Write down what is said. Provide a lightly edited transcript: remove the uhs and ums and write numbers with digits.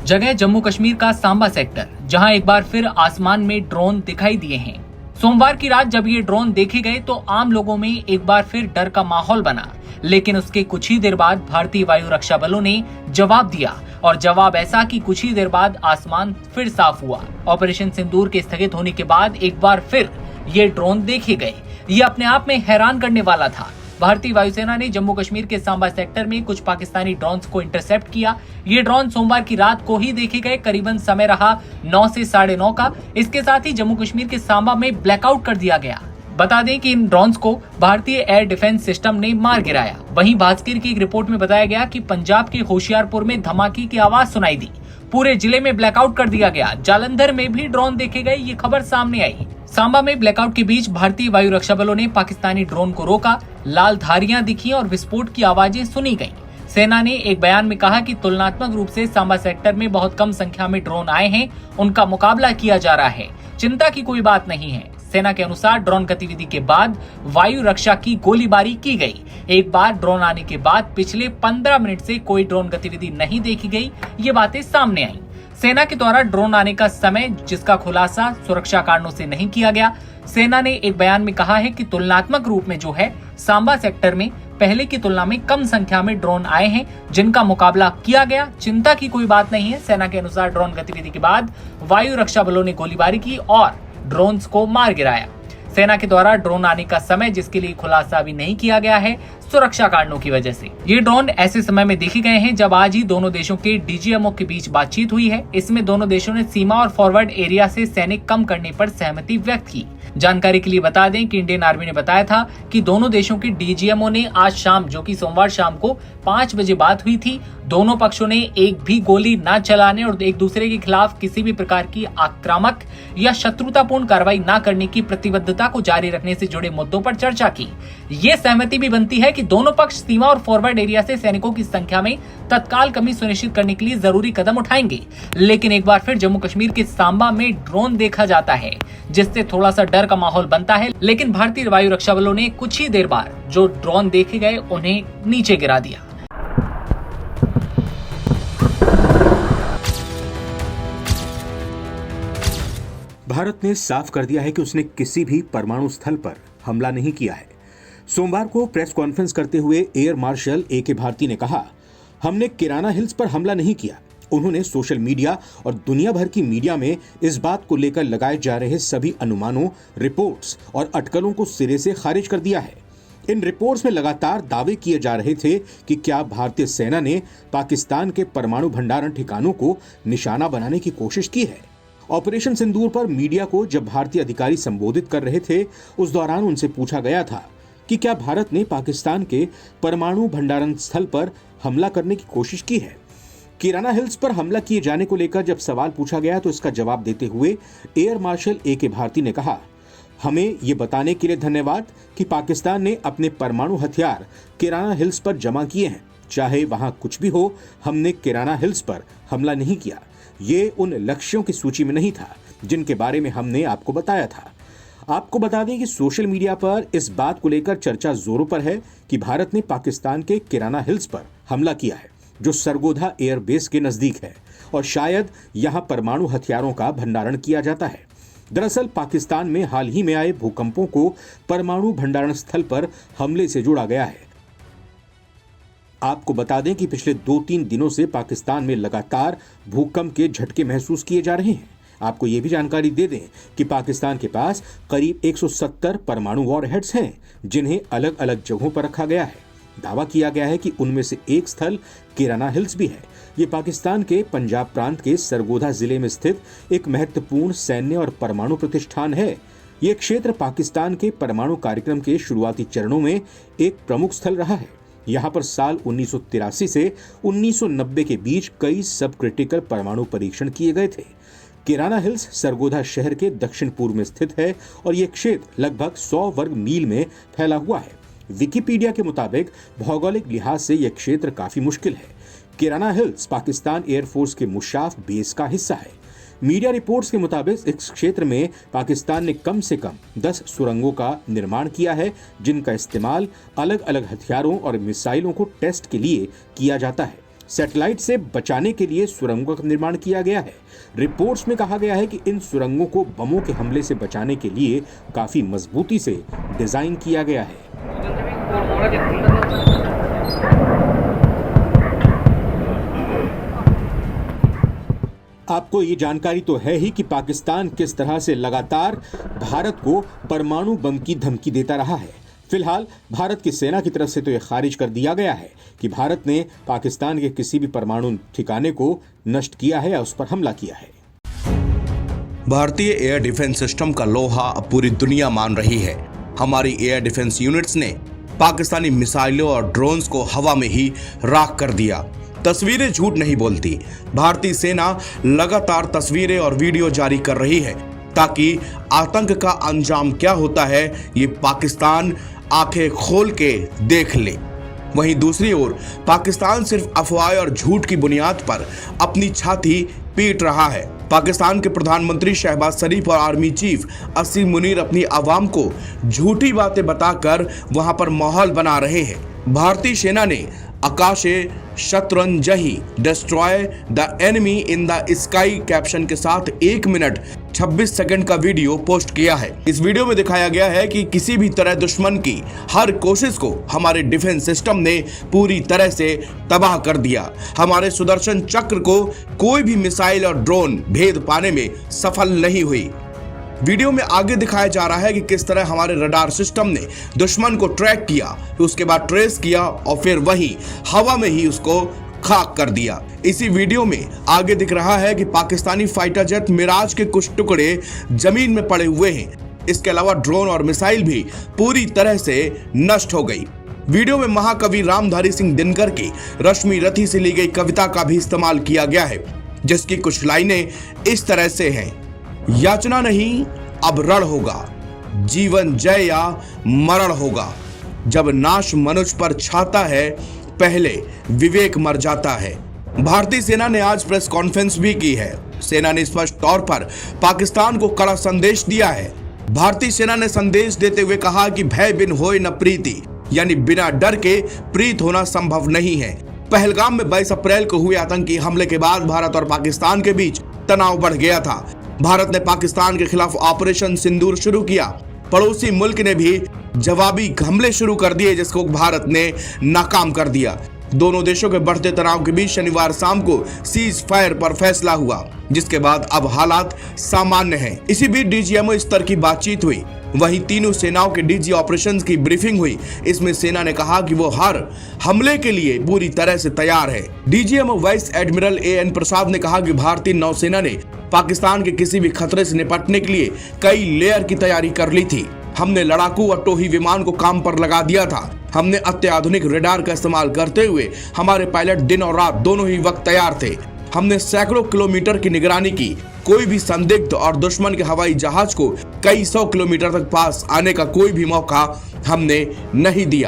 जगह जम्मू कश्मीर का सांबा सेक्टर, जहां एक बार फिर आसमान में ड्रोन दिखाई दिए हैं। सोमवार की रात जब ये ड्रोन देखे गए तो आम लोगों में एक बार फिर डर का माहौल बना, लेकिन उसके कुछ ही देर बाद भारतीय वायु रक्षा बलों ने जवाब दिया और जवाब ऐसा कि कुछ ही देर बाद आसमान फिर साफ हुआ। ऑपरेशन सिंदूर के स्थगित होने के बाद एक बार फिर ये ड्रोन देखे गए। ये अपने आप में हैरान करने वाला था। भारतीय वायुसेना ने जम्मू कश्मीर के सांबा सेक्टर में कुछ पाकिस्तानी ड्रोन्स को इंटरसेप्ट किया। ये ड्रोन सोमवार की रात को ही देखे गए। करीबन समय रहा 9 से 9:30 का। इसके साथ ही जम्मू कश्मीर के सांबा में ब्लैकआउट कर दिया गया। बता दें कि इन ड्रोन्स को भारतीय एयर डिफेंस सिस्टम ने मार गिराया। वहीं भास्कर की एक रिपोर्ट में बताया गया कि पंजाब के होशियारपुर में धमाके की आवाज सुनाई दी। पूरे जिले में ब्लैकआउट कर दिया गया। जालंधर में भी ड्रोन देखे गए, ये खबर सामने आई। सांबा में ब्लैकआउट के बीच भारतीय वायु रक्षा बलों ने पाकिस्तानी ड्रोन को रोका। लाल धारियां दिखी और विस्फोट की आवाजें सुनी गईं। सेना ने एक बयान में कहा कि तुलनात्मक रूप से सांबा सेक्टर में बहुत कम संख्या में ड्रोन आए हैं, उनका मुकाबला किया जा रहा है, चिंता की कोई बात नहीं है। सेना के अनुसार ड्रोन गतिविधि के बाद वायु रक्षा की गोलीबारी की गई। एक बार ड्रोन आने के बाद पिछले 15 मिनट से कोई ड्रोन गतिविधि नहीं देखी गई, ये बातें सामने आई। सेना के द्वारा ड्रोन आने का समय, जिसका खुलासा सुरक्षा कारणों से नहीं किया गया। सेना ने एक बयान में कहा है कि तुलनात्मक रूप में जो है सांबा सेक्टर में पहले की तुलना में कम संख्या में ड्रोन आए हैं, जिनका मुकाबला किया गया, चिंता की कोई बात नहीं है। सेना के अनुसार ड्रोन गतिविधि के बाद वायु रक्षा बलों ने गोलीबारी की और ड्रोन्स को मार गिराया। सेना के द्वारा ड्रोन आने का समय, जिसके लिए खुलासा अभी नहीं किया गया है सुरक्षा कारणों की वजह से। ये ड्रोन ऐसे समय में देखे गए हैं जब आज ही दोनों देशों के डीजीएमओ के बीच बातचीत हुई है। इसमें दोनों देशों ने सीमा और फॉरवर्ड एरिया से सैनिक कम करने पर सहमति व्यक्त की। जानकारी के लिए बता दें कि इंडियन आर्मी ने बताया था कि दोनों देशों के डीजीएमओ ने आज शाम, जो कि सोमवार शाम को 5 बजे बात हुई थी, दोनों पक्षों ने एक भी गोली न चलाने और एक दूसरे के खिलाफ किसी भी प्रकार की आक्रामक या शत्रुतापूर्ण कार्रवाई न करने की प्रतिबद्धता को जारी रखने से जुड़े मुद्दों पर चर्चा की। ये सहमति भी बनती है कि दोनों पक्ष सीमा और फॉरवर्ड एरिया से सैनिकों की संख्या में तत्काल कमी सुनिश्चित करने के लिए जरूरी कदम उठाएंगे। लेकिन एक बार फिर जम्मू कश्मीर के सांबा में ड्रोन देखा जाता है, जिससे थोड़ा सा डर का माहौल बनता है। लेकिन भारतीय वायु रक्षा बलों ने कुछ ही देर बाद जो ड्रोन देखे गए उन्हें नीचे गिरा दिया। भारत ने साफ कर दिया है कि उसने किसी भी परमाणु स्थल पर हमला नहीं किया है। सोमवार को प्रेस कॉन्फ्रेंस करते हुए एयर मार्शल ए.के. भारती ने कहा, हमने किराना हिल्स पर हमला नहीं किया। उन्होंने सोशल मीडिया और दुनिया भर की मीडिया में इस बात को लेकर लगाए जा रहे सभी अनुमानों, रिपोर्ट्स और अटकलों को सिरे से खारिज कर दिया है। इन रिपोर्ट्स में लगातार दावे किए जा रहे थे कि क्या भारतीय सेना ने पाकिस्तान के परमाणु भंडारण ठिकानों को निशाना बनाने की कोशिश की है। ऑपरेशन सिंदूर पर मीडिया को जब भारतीय अधिकारी संबोधित कर रहे थे, उस दौरान उनसे पूछा गया था कि क्या भारत ने पाकिस्तान के परमाणु भंडारण स्थल पर हमला करने की कोशिश की है। किराना हिल्स पर हमला किए जाने को लेकर जब सवाल पूछा गया तो इसका जवाब देते हुए एयर मार्शल ए.के. भारती ने कहा, हमें ये बताने के लिए धन्यवाद कि पाकिस्तान ने अपने परमाणु हथियार किराना हिल्स पर जमा किए हैं। चाहे वहां कुछ भी हो, हमने किराना हिल्स पर हमला नहीं किया। ये उन लक्ष्यों की सूची में नहीं था जिनके बारे में हमने आपको बताया था। आपको बता दें कि सोशल मीडिया पर इस बात को लेकर चर्चा जोरों पर है कि भारत ने पाकिस्तान के किराना हिल्स पर हमला किया है, जो सरगोधा एयरबेस के नजदीक है और शायद यहां परमाणु हथियारों का भंडारण किया जाता है। दरअसल पाकिस्तान में हाल ही में आए भूकंपों को परमाणु भंडारण स्थल पर हमले से जोड़ा गया है। आपको बता दें कि पिछले 2-3 दिनों से पाकिस्तान में लगातार भूकंप के झटके महसूस किए जा रहे हैं। आपको ये भी जानकारी दे दें कि पाकिस्तान के पास करीब 170 परमाणु वॉरहेड्स हैं, जिन्हें अलग अलग जगहों पर रखा गया है। दावा किया गया है कि उनमें से एक स्थल किराना हिल्स भी है। ये पाकिस्तान के पंजाब प्रांत के सरगोधा जिले में स्थित एक महत्वपूर्ण सैन्य और परमाणु प्रतिष्ठान है। ये क्षेत्र पाकिस्तान के परमाणु कार्यक्रम के शुरुआती चरणों में एक प्रमुख स्थल रहा है। यहाँ पर साल 1983 से 1990 के बीच कई सब क्रिटिकल परमाणु परीक्षण किए गए थे। किराना हिल्स सरगोधा शहर के दक्षिण पूर्व में स्थित है और यह क्षेत्र लगभग 100 वर्ग मील में फैला हुआ है। विकिपीडिया के मुताबिक भौगोलिक लिहाज से यह क्षेत्र काफी मुश्किल है। किराना हिल्स पाकिस्तान एयरफोर्स के मुशाफ बेस का हिस्सा है। मीडिया रिपोर्ट्स के मुताबिक इस क्षेत्र में पाकिस्तान ने कम से कम 10 सुरंगों का निर्माण किया है, जिनका इस्तेमाल अलग अलग हथियारों और मिसाइलों को टेस्ट के लिए किया जाता है। सैटेलाइट से बचाने के लिए सुरंगों का निर्माण किया गया है। रिपोर्ट्स में कहा गया है कि इन सुरंगों को बमों के हमले से बचाने के लिए काफी मजबूती से डिजाइन किया गया है। आपको ये जानकारी तो है ही कि पाकिस्तान किस तरह से लगातार भारत को परमाणु बम की धमकी देता रहा है। फिलहाल भारत की सेना की तरफ से तो यह खारिज कर दिया गया है कि भारत ने पाकिस्तान के किसी भी परमाणु ठिकाने को नष्ट किया है या उस पर हमला किया है। भारतीय एयर डिफेंस सिस्टम का लोहा अब पूरी दुनिया मान रही है। हमारी एयर डिफेंस यूनिट्स ने पाकिस्तानी मिसाइलों और ड्रोन्स को हवा में ही राख कर दिया। तस्वीरें झूठ नहीं बोलती। भारतीय सेना लगातार तस्वीरें और वीडियो जारी कर रही है ताकि आतंक का अंजाम क्या होता है ये पाकिस्तान आंखें खोल के देख ले। वहीं दूसरी ओर पाकिस्तान सिर्फ अफवाह और झूठ की बुनियाद पर अपनी छाती पीट रहा है। पाकिस्तान के प्रधानमंत्री शहबाज शरीफ और आर्मी चीफ असीम मुनीर अपनी आवाम को झूठी बातें बताकर वहां पर माहौल बना रहे हैं। भारतीय सेना ने आकाशे शतरंजही destroy the enemy in the sky caption के साथ 1 मिनट 26 सेकंड का वीडियो पोस्ट किया है। इस वीडियो में दिखाया गया है कि किसी भी तरह दुश्मन की हर कोशिश को हमारे डिफेंस सिस्टम ने पूरी तरह से तबाह कर दिया। हमारे सुदर्शन चक्र को कोई भी मिसाइल और ड्रोन भेद पाने में सफल नहीं हुई। वीडियो में आगे दिखाया जा रहा है कि किस तरह हमारे रडार सिस्टम ने दुश्मन को ट्रैक किया, उसके बाद ट्रेस किया और फिर वही हवा में ही उसको खाक कर दिया। इसी वीडियो में आगे दिख रहा है कि पाकिस्तानी फाइटर जेट मिराज के कुछ टुकड़े जमीन में पड़े हुए हैं। इसके अलावा ड्रोन और मिसाइल भी पूरी तरह से नष्ट हो गई। वीडियो में महाकवि रामधारी सिंह दिनकर की रश्मि रथी से ली गई कविता का भी इस्तेमाल किया गया है, जिसकी कुछ लाइनें इस तरह से हैं। याचना नहीं अब रण होगा, जीवन जय या मरण होगा। जब नाश मनुष्य पर छाता है, पहले विवेक मर जाता है। भारतीय सेना ने आज प्रेस कॉन्फ्रेंस भी की है। सेना ने स्पष्ट तौर पर पाकिस्तान को कड़ा संदेश दिया है। भारतीय सेना ने संदेश देते हुए कहा कि भय बिन होए न प्रीति, यानी बिना डर के प्रीत होना संभव नहीं है। पहलगाम में 22 अप्रैल को हुए आतंकी हमले के बाद भारत और पाकिस्तान के बीच तनाव बढ़ गया था। भारत ने पाकिस्तान के खिलाफ ऑपरेशन सिंदूर शुरू किया। पड़ोसी मुल्क ने भी जवाबी हमले शुरू कर दिए, जिसको भारत ने नाकाम कर दिया। दोनों देशों के बढ़ते तनाव के बीच शनिवार शाम को सीज फायर पर फैसला हुआ, जिसके बाद अब हालात सामान्य हैं। इसी बीच डीजीएमओ स्तर की बातचीत हुई। वहीं तीनों सेनाओं के डीजी ऑपरेशंस की ब्रीफिंग हुई। इसमें सेना ने कहा कि वो हर हमले के लिए पूरी तरह से तैयार है। डीजीएमओ वाइस एडमिरल एएन प्रसाद ने कहा कि भारतीय नौसेना ने पाकिस्तान के किसी भी खतरे से निपटने के लिए कई लेयर की तैयारी कर ली थी। हमने लड़ाकू और टोही विमान को काम पर लगा दिया था। हमने अत्याधुनिक रेडार का इस्तेमाल करते हुए हमारे पायलट दिन और रात दोनों ही वक्त तैयार थे। हमने सैकड़ों किलोमीटर की निगरानी की। कोई भी संदिग्ध और दुश्मन के हवाई जहाज को कई 100 किलोमीटर तक पास आने का कोई भी मौका हमने नहीं दिया।